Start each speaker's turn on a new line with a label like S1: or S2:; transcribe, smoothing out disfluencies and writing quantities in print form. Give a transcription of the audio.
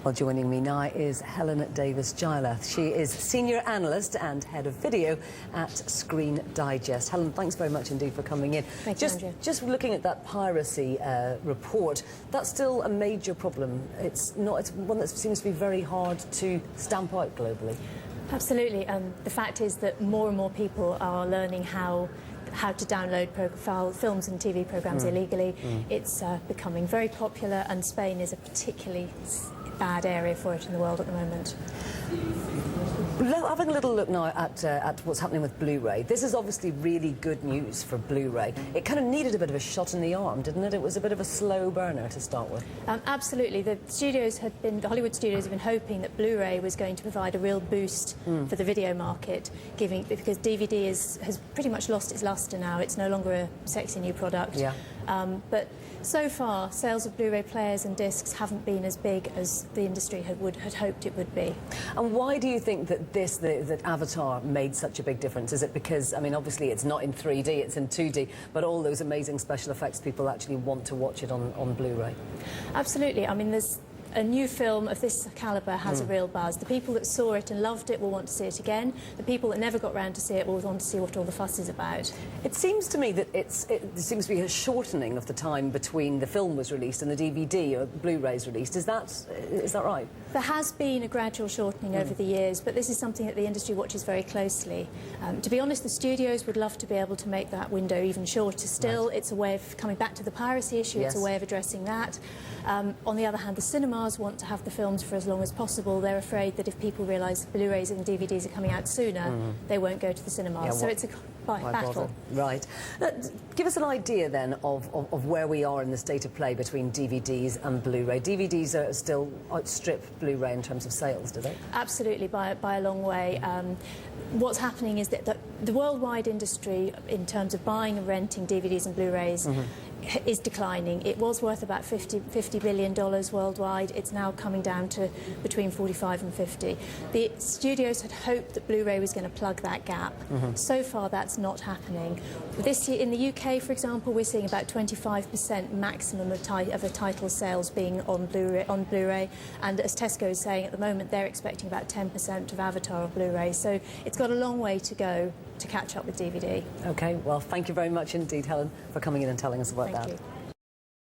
S1: Well, joining me now is Helen Davis Jayalath. She is Senior Analyst and Head of Video at Screen Digest. Helen, thanks very much indeed for coming in.
S2: Thank you, Andrea.
S1: Just looking at that piracy report, that's still a major problem. It's one that seems to be very hard to stamp out globally.
S2: Absolutely. The fact is that more and more people are learning how to download films and TV programmes illegally. It's becoming very popular, and Spain is a particularly bad area for it in the world at the moment.
S1: Having a little look now at what's happening with Blu-ray, this is obviously really good news for Blu-ray. It kind of needed a bit of a shot in the arm, didn't it? It was a bit of a slow burner to start with.
S2: Absolutely. The Hollywood studios have been hoping that Blu-ray was going to provide a real boost for the video market, because DVD has pretty much lost its lustre now. It's no longer a sexy new product. Yeah. But so far, sales of Blu-ray players and discs haven't been as big as the industry had hoped it would be.
S1: And why do you think that that Avatar made such a big difference? Is it because, I mean, obviously it's not in 3D, it's in 2D, but all those amazing special effects, people actually want to watch it on Blu-ray?
S2: Absolutely. I mean, there's a new film of this calibre has a real buzz. The people that saw it and loved it will want to see it again. The people that never got round to see it will want to see what all the fuss is about. It
S1: seems to me that there seems to be a shortening of the time between the film was released and the DVD or Blu-ray's released. Is that right?
S2: There has been a gradual shortening over the years, but this is something that the industry watches very closely. To be honest, the studios would love to be able to make that window even shorter. Still, it's a way of coming back to the piracy issue. Yes. It's a way of addressing that. On the other hand, the cinemas want to have the films for as long as possible. They're afraid that if people realise Blu-rays and DVDs are coming out sooner, they won't go to the cinemas. Yeah, so it's a battle.
S1: Right. Give us an idea then of where we are in the state of play between DVDs and Blu-ray. DVDs are still outstrip Blu-ray in terms of sales, do they?
S2: Absolutely, by a long way. What's happening is that the worldwide industry, in terms of buying and renting DVDs and Blu-rays, is declining. It was worth about $50 billion worldwide. It's now coming down to between 45 and 50. The studios had hoped that Blu-ray was going to plug that gap. So far, that's not happening. This year, in the UK, for example, we're seeing about 25% maximum of the title sales being on Blu-ray, and as Tesco is saying at the moment, they're expecting about 10% of Avatar on Blu-ray. So it's got a long way to go to catch up with DVD.
S1: OK, well, thank you very much indeed, Helen, for coming in and telling us about that.
S2: Thank you.